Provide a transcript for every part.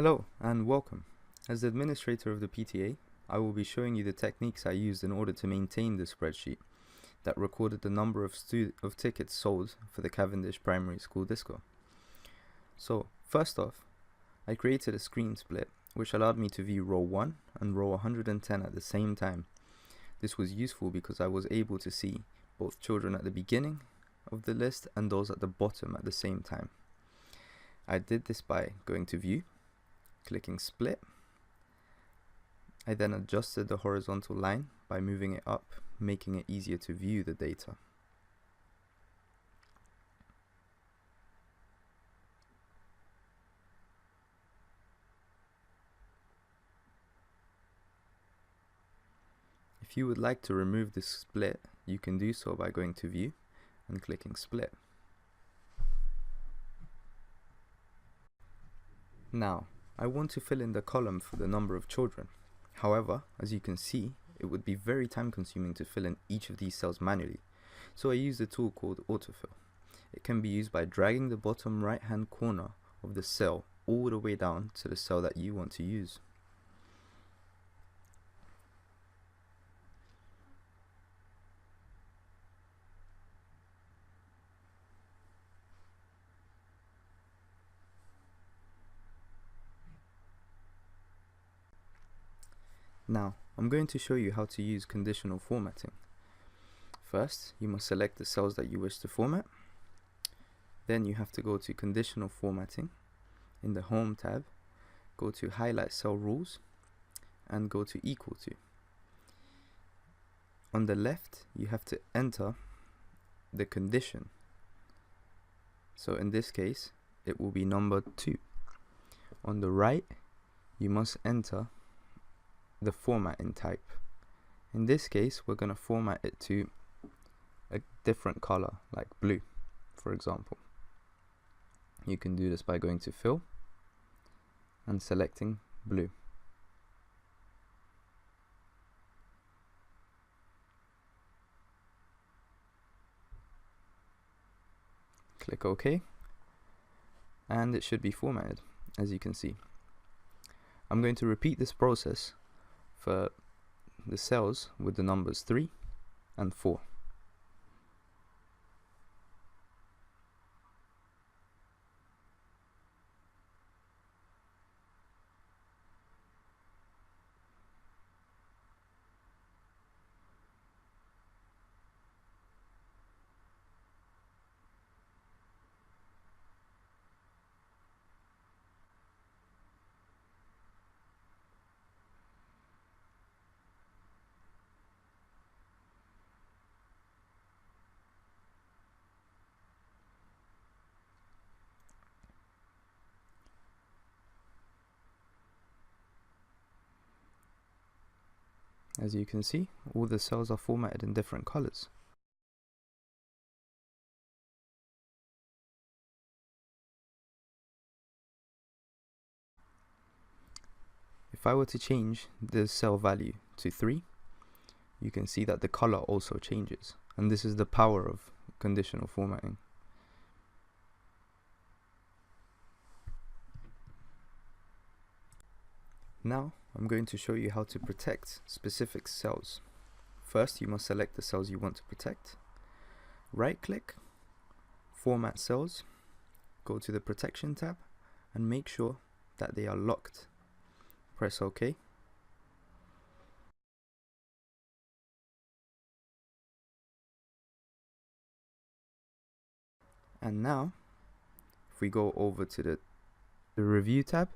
Hello and welcome. As the administrator of the PTA, I will be showing you the techniques I used in order to maintain the spreadsheet that recorded the number of tickets sold for the Cavendish Primary School Disco. So, first off, I created a screen split which allowed me to view row 1 and row 110 at the same time. This was useful because I was able to see both children at the beginning of the list and those at the bottom at the same time. I did this by going to View, clicking Split. I then adjusted the horizontal line by moving it up, making it easier to view the data. If you would like to remove this split, you can do so by going to View and clicking Split. Now, I want to fill in the column for the number of children. However, as you can see, it would be very time consuming to fill in each of these cells manually, so I used a tool called Autofill. It can be used by dragging the bottom right hand corner of the cell all the way down to the cell that you want to use. Now, I'm going to show you how to use conditional formatting. First, you must select the cells that you wish to format. Then you have to go to Conditional Formatting. In the Home tab, go to Highlight Cell Rules and go to Equal to. On the left, you have to enter the condition. So in this case, it will be number 2. On the right, you must enter the formatting type. In this case, we're going to format it to a different color, like blue, for example. You can do this by going to Fill and selecting blue. Click OK, and it should be formatted, as you can see. I'm going to repeat this process for the cells with the numbers 3 and 4. As you can see, all the cells are formatted in different colors. If I were to change the cell value to 3, you can see that the color also changes, and this is the power of conditional formatting. Now, I'm going to show you how to protect specific cells. First, you must select the cells you want to protect. Right-click, Format Cells, go to the Protection tab, and make sure that they are locked. Press OK. And now, if we go over to the Review tab,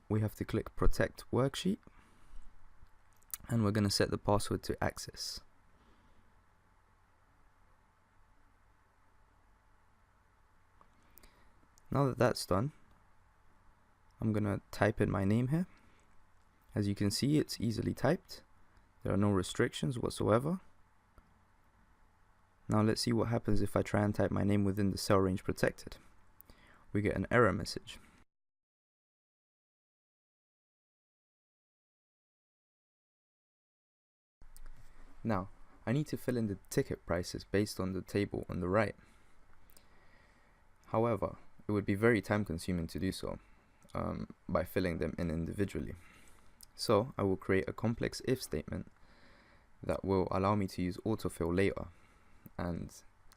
we have to click Protect Worksheet, and we're going to set the password to Access. Now that that's done, I'm going to type in my name here. As you can see, it's easily typed. There are no restrictions whatsoever. Now let's see what happens if I try and type my name within the cell range protected. We get an error message. Now, I need to fill in the ticket prices based on the table on the right. However, it would be very time consuming to do so. by filling them in individually. So I will create a complex if statement that will allow me to use autofill later and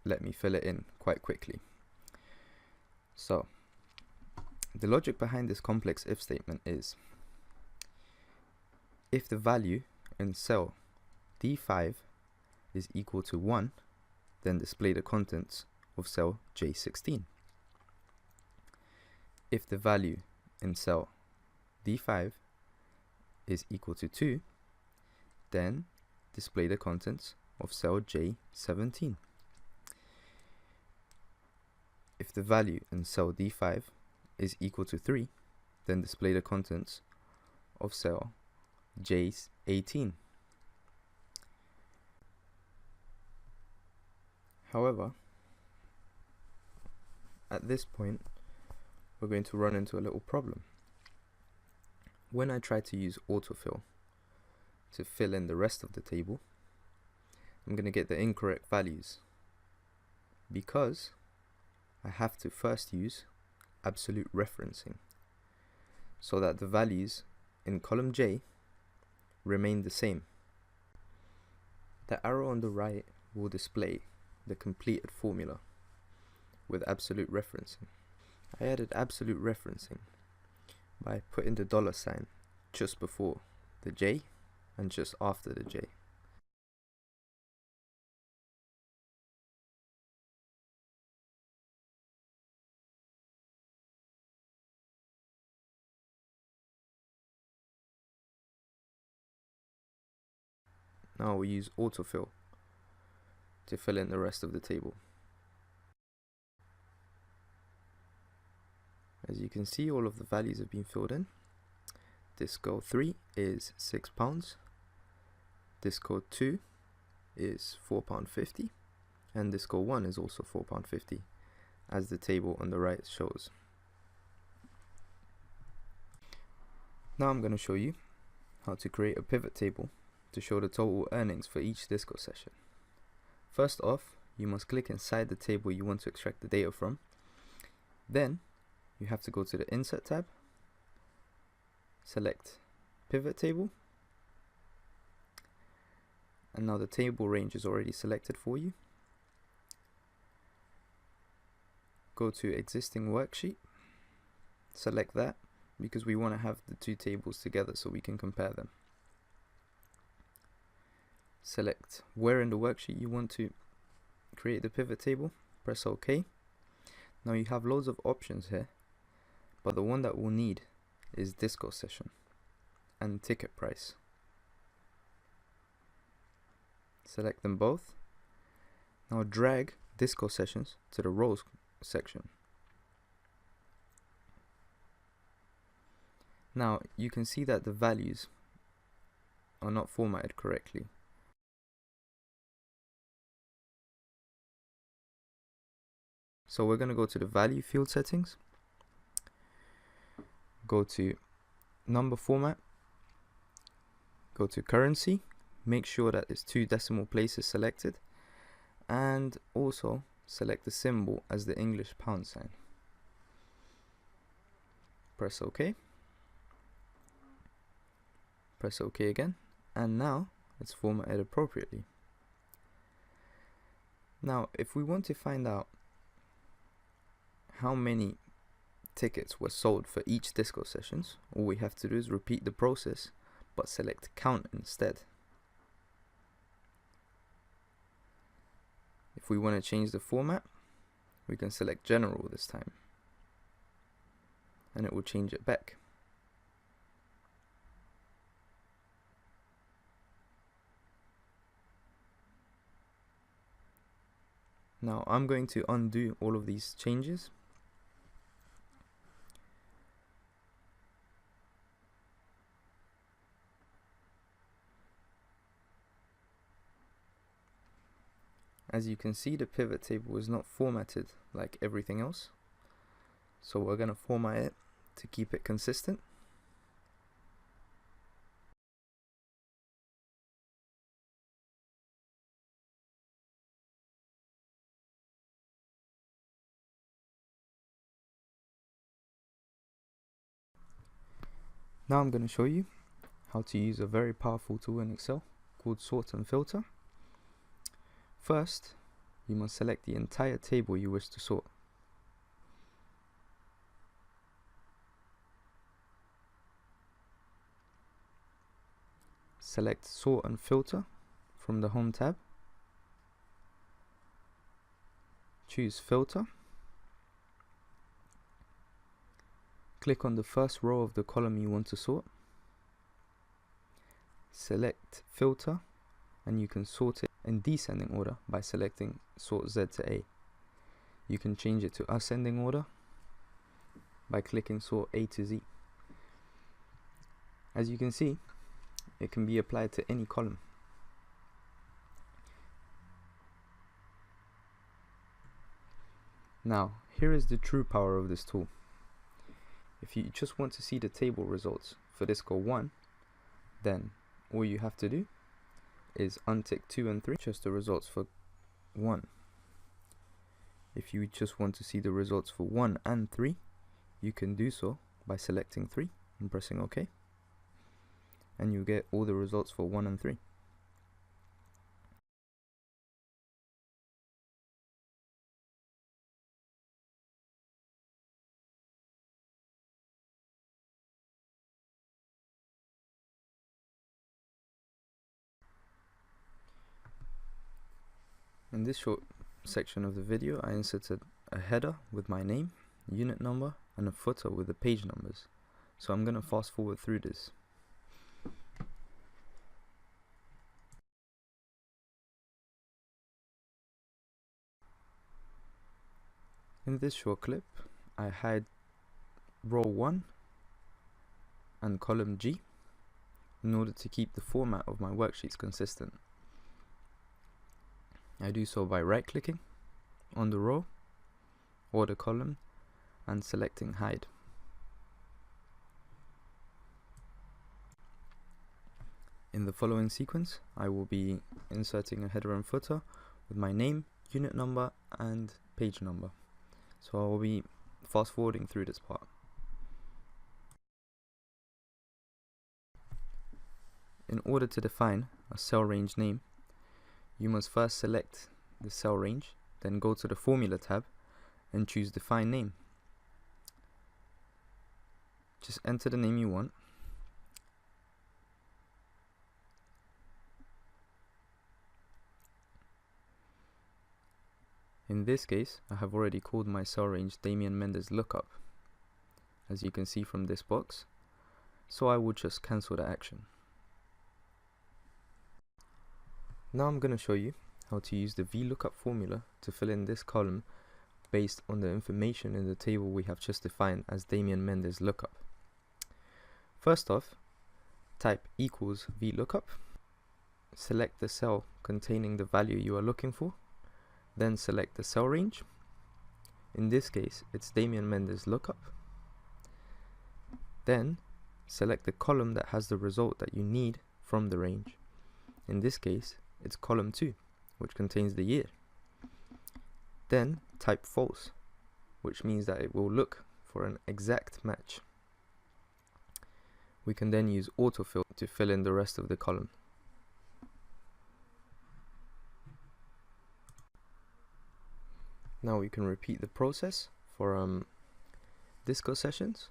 let me fill it in quite quickly. So the logic behind this complex if statement is, if the value in cell D5 is equal to 1, then display the contents of cell J16. If the value in cell D5 is equal to 2, then display the contents of cell J17. If the value in cell D5 is equal to 3, then display the contents of cell J18. However, at this point, we're going to run into a little problem. When I try to use autofill to fill in the rest of the table, I'm going to get the incorrect values because I have to first use absolute referencing so that the values in column J remain the same. The arrow on the right will display the completed formula with absolute referencing. I added absolute referencing by putting the $ just before the J and just after the J. Now we use autofill to fill in the rest of the table. As you can see, all of the values have been filled in. Disco 3 is £6, Disco 2 is £4.50, and Disco 1 is also £4.50, as the table on the right shows. Now I'm going to show you how to create a pivot table to show the total earnings for each Disco session. First off, you must click inside the table you want to extract the data from. Then you have to go to the Insert tab, select Pivot Table, and now the table range is already selected for you. Go to Existing Worksheet, select that because we want to have the two tables together so we can compare them. Select where in the worksheet you want to create the pivot table, press OK. Now you have loads of options here, but the one that we'll need is Disco Session and Ticket Price. Select them both. Now drag Disco Sessions to the Rows section. Now you can see that the values are not formatted correctly. So we're going to go to the value field settings, go to number format, go to currency, make sure that it's 2 decimal places selected, and also select the symbol as the English pound sign. Press OK. Press OK again, and now it's formatted appropriately. Now if we want to find out how many tickets were sold for each Disco sessions, all we have to do is repeat the process but select count instead. If we want to change the format, we can select general this time and it will change it back. Now I'm going to undo all of these changes. As you can see, the pivot table is not formatted like everything else, so we're going to format it to keep it consistent. Now I'm going to show you how to use a very powerful tool in Excel called Sort and Filter. First, you must select the entire table you wish to sort. Select Sort and Filter from the Home tab. Choose Filter. Click on the first row of the column you want to sort. Select Filter, and you can sort it in descending order by selecting Sort Z to A. You can change it to ascending order by clicking Sort A to Z. As you can see, it can be applied to any column. Now, here is the true power of this tool. If you just want to see the table results for Disco 1, then all you have to do is untick 2 and 3, just the results for 1. If you just want to see the results for 1 and 3, you can do so by selecting 3 and pressing OK, and you get all the results for 1 and 3. In this short section of the video, I inserted a header with my name, unit number, and a footer with the page numbers. So I'm going to fast forward through this. In this short clip, I hide row 1 and column G in order to keep the format of my worksheets consistent. I do so by right-clicking on the row or the column and selecting Hide. In the following sequence, I will be inserting a header and footer with my name, unit number, and page number. So I will be fast forwarding through this part. In order to define a cell range name, you must first select the cell range, then go to the Formula tab and choose Define Name. Just enter the name you want. In this case, I have already called my cell range Damian Mendes Lookup, as you can see from this box, so I will just cancel the action. Now I'm going to show you how to use the VLOOKUP formula to fill in this column based on the information in the table we have just defined as Damian Mendes Lookup. First off, type equals VLOOKUP, select the cell containing the value you are looking for, then select the cell range. In this case, it's Damian Mendes Lookup. Then select the column that has the result that you need from the range. In this case, it's column 2, which contains the year. Then type false, which means that it will look for an exact match. We can then use autofill to fill in the rest of the column. Now we can repeat the process for Disco sessions.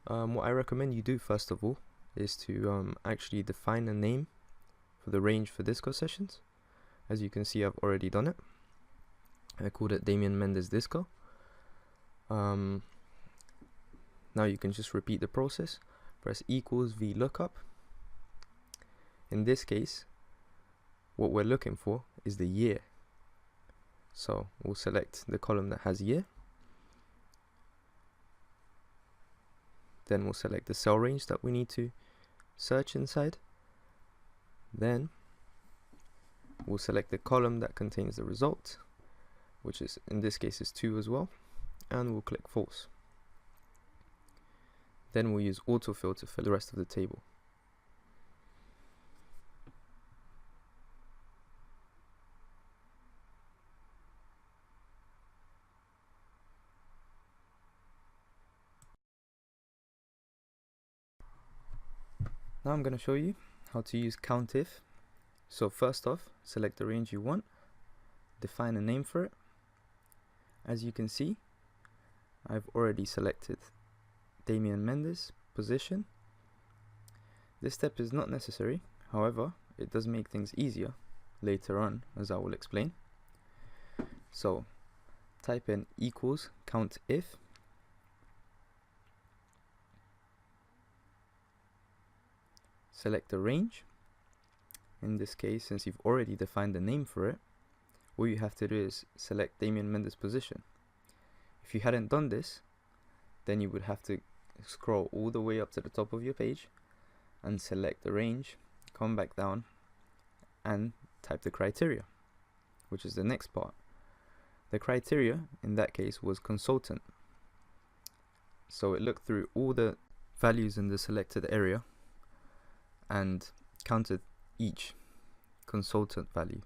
What I recommend you do first of all is to actually define a name for the range for Disco sessions. As you can see, I've already done it. I called it Damian Mendes Disco. Now you can just repeat the process. Press equals VLOOKUP. In this case, what we're looking for is the year. So we'll select the column that has year. Then we'll select the cell range that we need to search inside. Then we'll select the column that contains the result, which is in this case is 2 as well, and we'll click false. Then we'll use autofill to fill the rest of the table. Now I'm going to show you how to use COUNTIF. So first off, select the range you want, define a name for it. As you can see, I've already selected Damian Mendes position. This step is not necessary, however, it does make things easier later on, as I will explain. So type in equals COUNTIF, select the range. In this case, since you've already defined the name for it, all you have to do is select Damian Mendes position. If you hadn't done this, then you would have to scroll all the way up to the top of your page and select the range, come back down and type the criteria, which is the next part. The criteria in that case was consultant. So it looked through all the values in the selected area and counted each consultant value.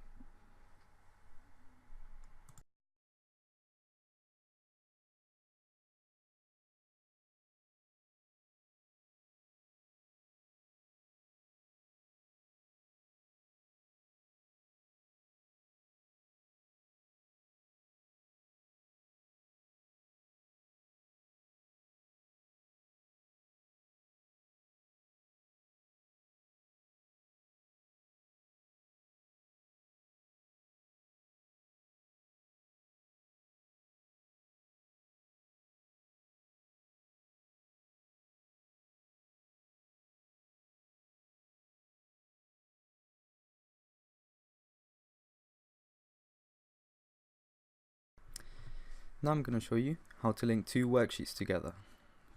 Now I'm going to show you how to link two worksheets together.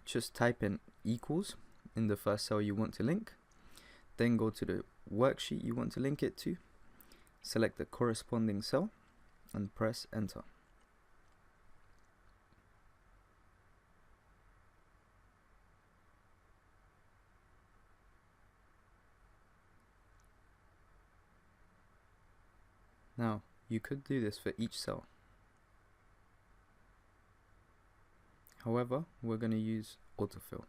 Just type in equals in the first cell you want to link, then go to the worksheet you want to link it to, select the corresponding cell and press enter. Now you could do this for each cell. However, we're going to use autofill.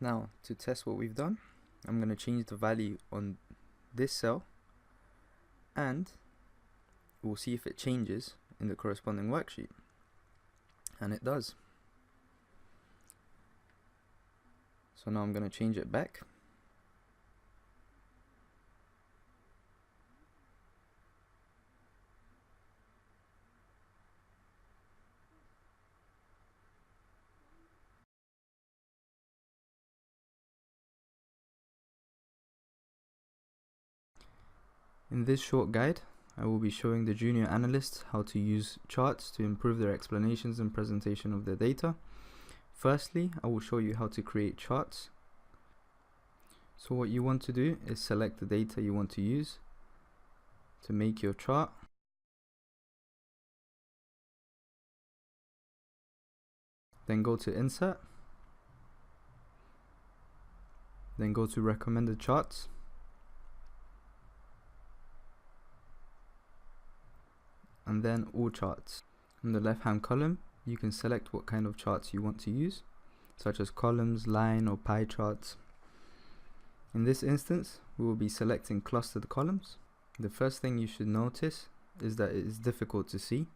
Now, to test what we've done, I'm going to change the value on this cell and we'll see if it changes in the corresponding worksheet. And it does. So now I'm going to change it back. In this short guide, I will be showing the junior analysts how to use charts to improve their explanations and presentation of their data. Firstly, I will show you how to create charts. So what you want to do is select the data you want to use to make your chart. Then go to Insert. Then go to Recommended Charts. And then All Charts. In the left hand column, you can select what kind of charts you want to use, such as columns, line or pie charts. In this instance, we will be selecting clustered columns. The first thing you should notice is that it is difficult to see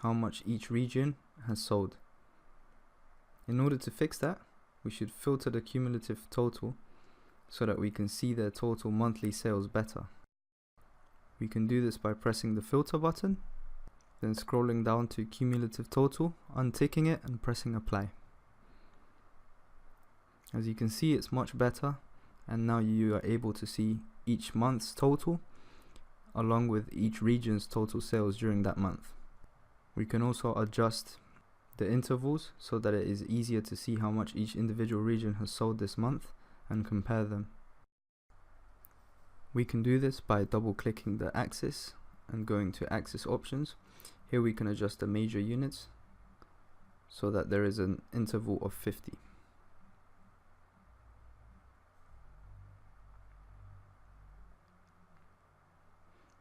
how much each region has sold. In order to fix that, we should filter the cumulative total so that we can see their total monthly sales better. We can do this by pressing the filter button, then scrolling down to cumulative total, unticking it and pressing apply. As you can see, it's much better, and now you are able to see each month's total along with each region's total sales during that month. We can also adjust the intervals so that it is easier to see how much each individual region has sold this month and compare them. We can do this by double clicking the axis and going to axis options. Here we can adjust the major units so that there is an interval of 50.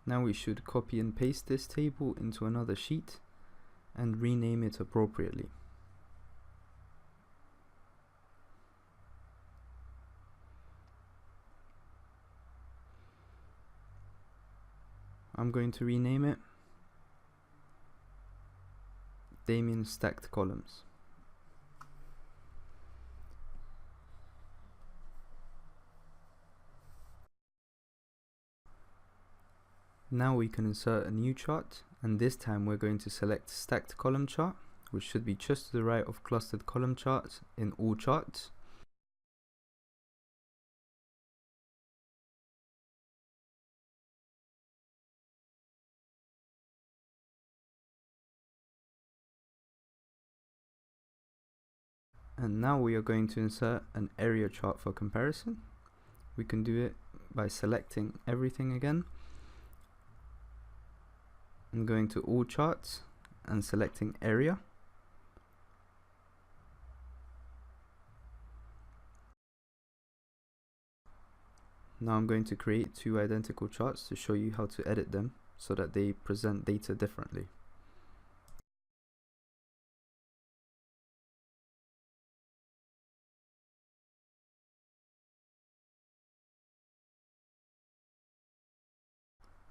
Now we should copy and paste this table into another sheet and rename it appropriately. I'm going to rename it Damien Stacked Columns. Now we can insert a new chart, and this time we're going to select Stacked Column Chart, which should be just to the right of Clustered Column Charts in all charts. And now we are going to insert an area chart for comparison. We can do it by selecting everything again and going to all charts and selecting area. Now I'm going to create two identical charts to show you how to edit them so that they present data differently.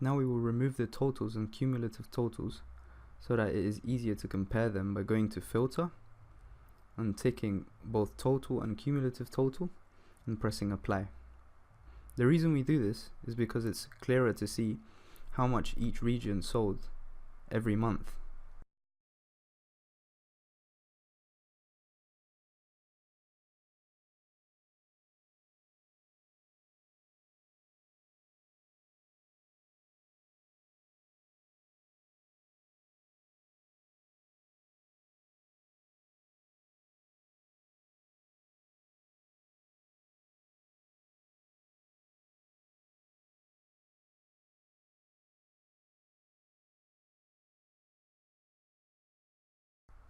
Now we will remove the totals and cumulative totals so that it is easier to compare them by going to filter and ticking both total and cumulative total and pressing apply. The reason we do this is because it's clearer to see how much each region sold every month.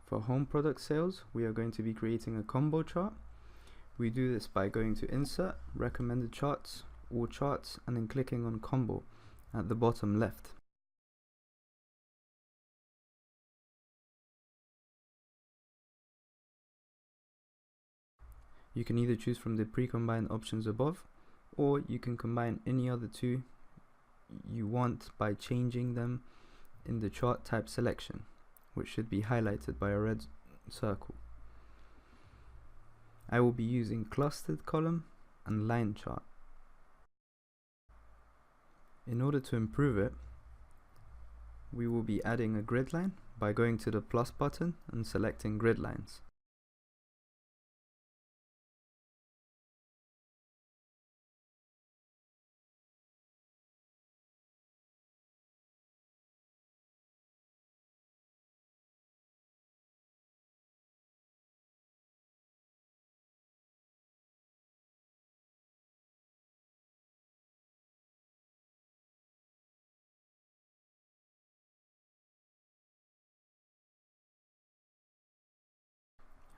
For home product sales, we are going to be creating a combo chart. We do this by going to Insert, Recommended Charts, All Charts, and then clicking on Combo at the bottom left. You can either choose from the pre-combined options above, or you can combine any other two you want by changing them in the chart type selection, which should be highlighted by a red circle. I will be using clustered column and line chart. In order to improve it, we will be adding a grid line by going to the plus button and selecting grid lines.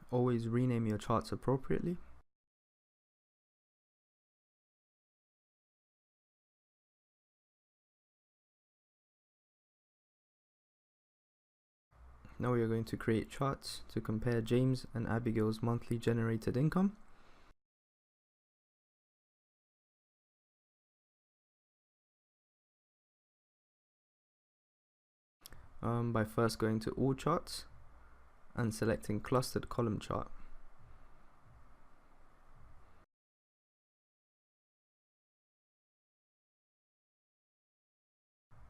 Always rename your charts appropriately. Now we are going to create charts to compare James and Abigail's monthly generated income. By first going to all charts and selecting clustered column chart.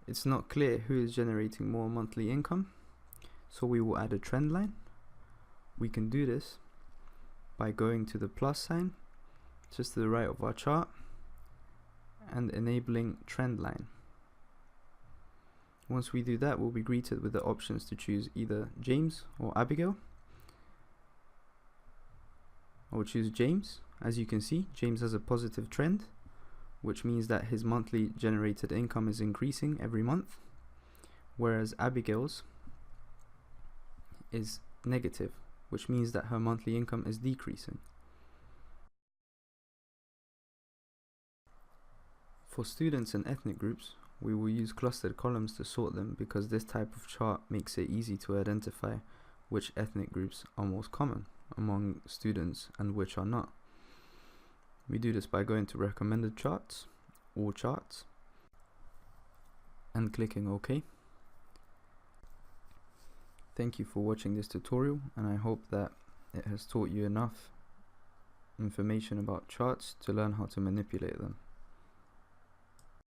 It's not clear who is generating more monthly income, so we will add a trend line. We can do this by going to the plus sign just to the right of our chart and enabling trend line. Once we do that, we'll be greeted with the options to choose either James or Abigail. I will choose James. As you can see, James has a positive trend, which means that his monthly generated income is increasing every month, whereas Abigail's is negative, which means that her monthly income is decreasing. For students and ethnic groups, we will use clustered columns to sort them because this type of chart makes it easy to identify which ethnic groups are most common among students and which are not. We do this by going to recommended charts, all charts, and clicking OK. Thank you for watching this tutorial, and I hope that it has taught you enough information about charts to learn how to manipulate them.